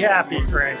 Happy, Frank.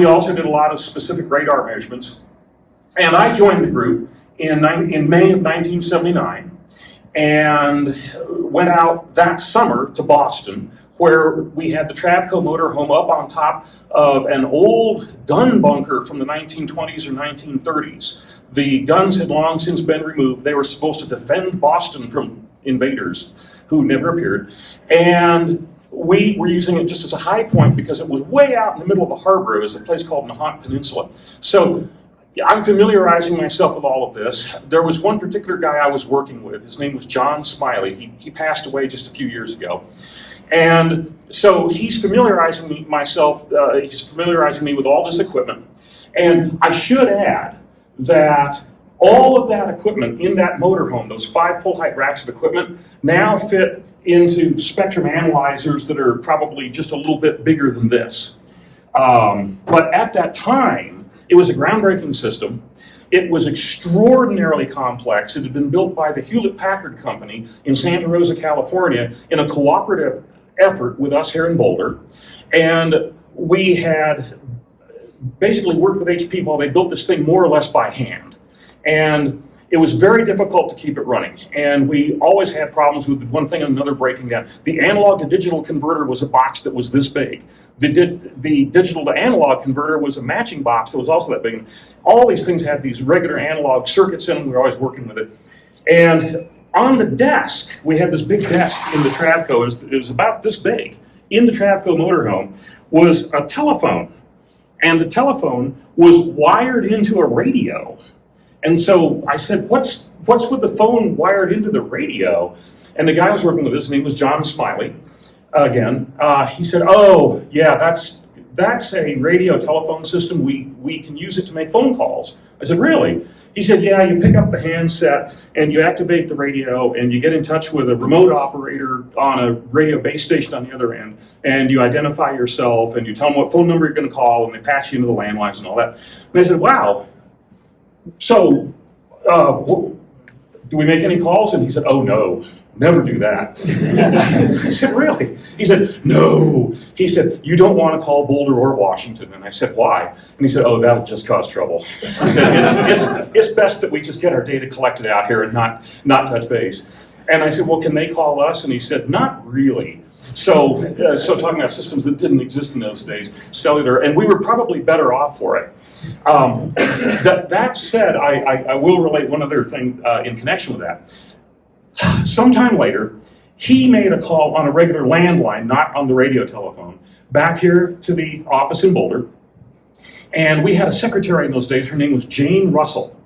we also did a lot of specific radar measurements. And I joined the group in May of 1979 and went out that summer to Boston, where we had the Travco motorhome up on top of an old gun bunker from the 1920s or 1930s. The guns had long since been removed. They were supposed to defend Boston from invaders who never appeared. And we were using it just as a high point because it was way out in the middle of the harbor. It was a place called Nahant Peninsula. So I'm familiarizing myself with all of this. There was one particular guy I was working with. His name was John Smiley. He passed away just a few years ago. And so he's familiarizing me with all this equipment. And I should add that all of that equipment in that motorhome, those 5 full-height racks of equipment, now fit into spectrum analyzers that are probably just a little bit bigger than this. But at that time, it was a groundbreaking system. It was extraordinarily complex. It had been built by the Hewlett-Packard Company in Santa Rosa, California, in a cooperative effort with us here in Boulder. And we had basically worked with HP while they built this thing more or less by hand. And it was very difficult to keep it running. And we always had problems with one thing and another breaking down. The analog to digital converter was a box that was this big. The digital to analog converter was a matching box that was also that big. All these things had these regular analog circuits in them. We were always working with it. And on the desk, we had this big desk in the Travco. It was about this big. In the Travco motorhome was a telephone. And the telephone was wired into a radio. And so I said, what's with the phone wired into the radio? And the guy I was working with, his name was John Smiley. Again, he said, oh, yeah, that's a radio telephone system. We can use it to make phone calls. I said, really? He said, yeah, you pick up the handset and you activate the radio and you get in touch with a remote operator on a radio base station on the other end, and you identify yourself and you tell them what phone number you're going to call, and they patch you into the landlines and all that. And I said, wow. So, do we make any calls? And he said, oh, no, never do that. I said, really? He said, no. He said, you don't want to call Boulder or Washington. And I said, why? And he said, oh, that'll just cause trouble. I said, it's best that we just get our data collected out here and not touch base. And I said, well, can they call us? And he said, not really. So talking about systems that didn't exist in those days, cellular, and we were probably better off for it. That said, I will relate one other thing in connection with that. Sometime later, he made a call on a regular landline, not on the radio telephone, back here to the office in Boulder. And we had a secretary in those days. Her name was Jane Russell.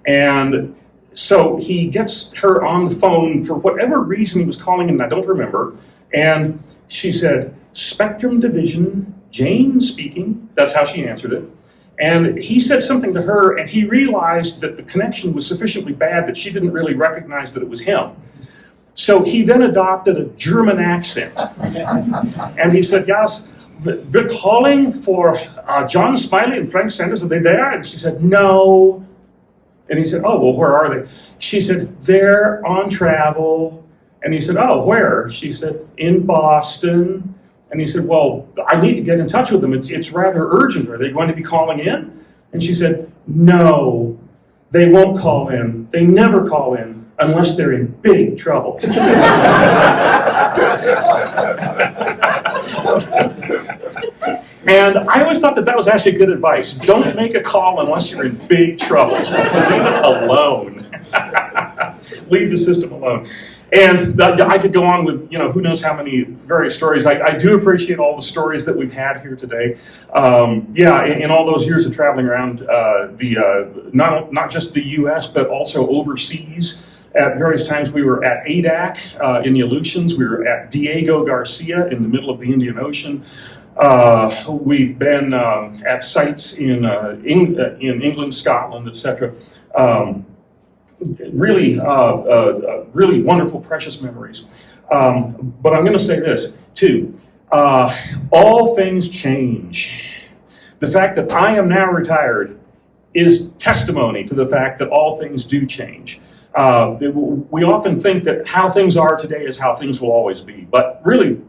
And so he gets her on the phone for whatever reason he was calling, and I don't remember. And she said, Spectrum Division, Jane speaking. That's how she answered it. And he said something to her, and he realized that the connection was sufficiently bad that she didn't really recognize that it was him. So he then adopted a German accent. And he said, yes, we're calling for John Smiley and Frank Sanders. Are they there? And she said, no. And he said, oh, well, where are they? She said, they're on travel. And he said, oh, where? She said, in Boston. And he said, well, I need to get in touch with them. It's rather urgent. Are they going to be calling in? And she said, no, they won't call in. They never call in unless they're in big trouble. And I always thought that was actually good advice. Don't make a call unless you're in big trouble. Leave it alone. Leave the system alone. And I could go on with, who knows how many various stories. I do appreciate all the stories that we've had here today. In all those years of traveling around not just the U.S., but also overseas. At various times we were at ADAC in the Aleutians. We were at Diego Garcia in the middle of the Indian Ocean. We've been at sites in England, Scotland, etc. Really wonderful, precious memories. But I'm going to say this, too. All things change. The fact that I am now retired is testimony to the fact that all things do change. We often think that how things are today is how things will always be. But really,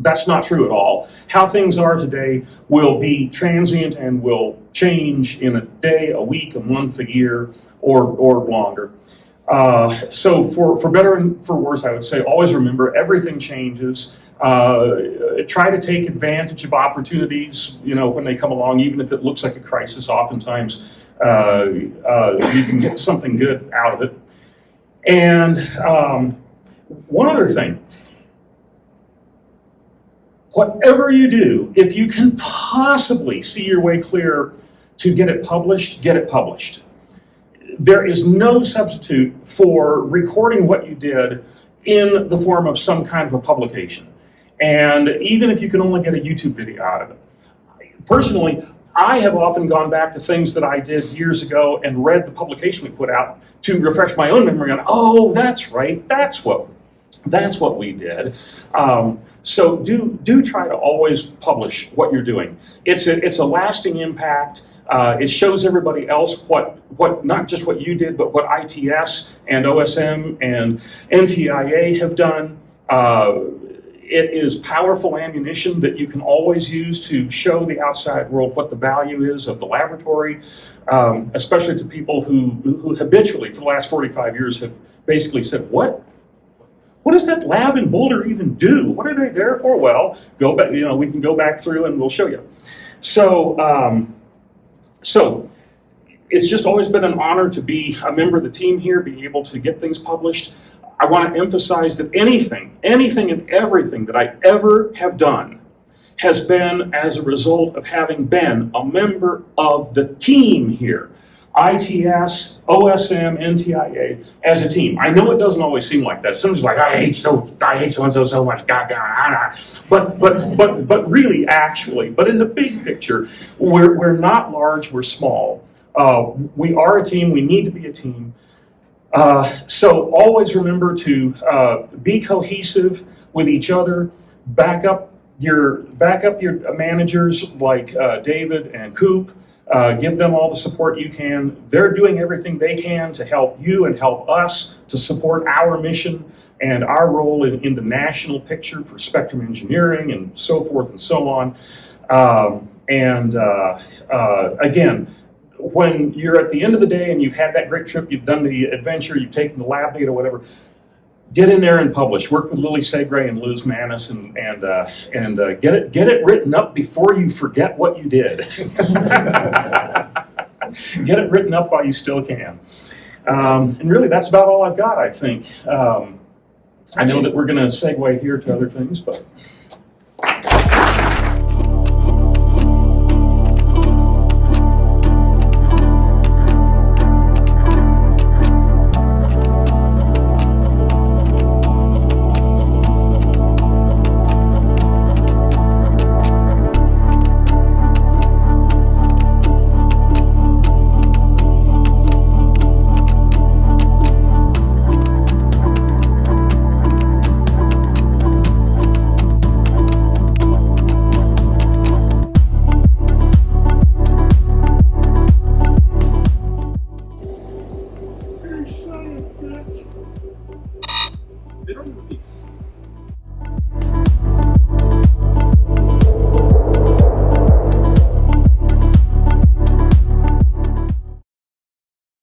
That's not true at all. How things are today will be transient and will change in a day, a week, a month, a year, or longer. So for better and for worse, I would say always remember everything changes. Try to take advantage of opportunities, when they come along, even if it looks like a crisis. Oftentimes, you can get something good out of it. And one other thing. Whatever you do, if you can possibly see your way clear to get it published, get it published. There is no substitute for recording what you did in the form of some kind of a publication. And even if you can only get a YouTube video out of it. Personally, I have often gone back to things that I did years ago and read the publication we put out to refresh my own memory on, oh, that's right, that's what we did. So do try to always publish what you're doing. It's a lasting impact. It shows everybody else what not just what you did, but what ITS and OSM and NTIA have done. It is powerful ammunition that you can always use to show the outside world what the value is of the laboratory, especially to people who habitually for the last 45 years have basically said, what does that lab in Boulder even do? What are they there for? Well, go back. We can go back through and we'll show you. So, so it's just always been an honor to be a member of the team here, be able to get things published. I want to emphasize that anything and everything that I ever have done has been as a result of having been a member of the team here. ITS, OSM, NTIA, as a team. I know it doesn't always seem like that. Someone's like, I hate so-and-so so much, goddamn. But really, actually, but in the big picture, we're not large, we're small. We are a team, we need to be a team. So always remember to be cohesive with each other, back up your managers like David and Coop. Give them all the support you can. They're doing everything they can to help you and help us to support our mission and our role in the national picture for spectrum engineering and so forth and so on. Again, when you're at the end of the day and you've had that great trip, you've done the adventure, you've taken the lab data, whatever, get in there and publish. Work with Lily Segre and Liz Mannis and get it written up before you forget what you did. Get it written up while you still can. And really, that's about all I've got, I think. I know that we're going to segue here to other things, but...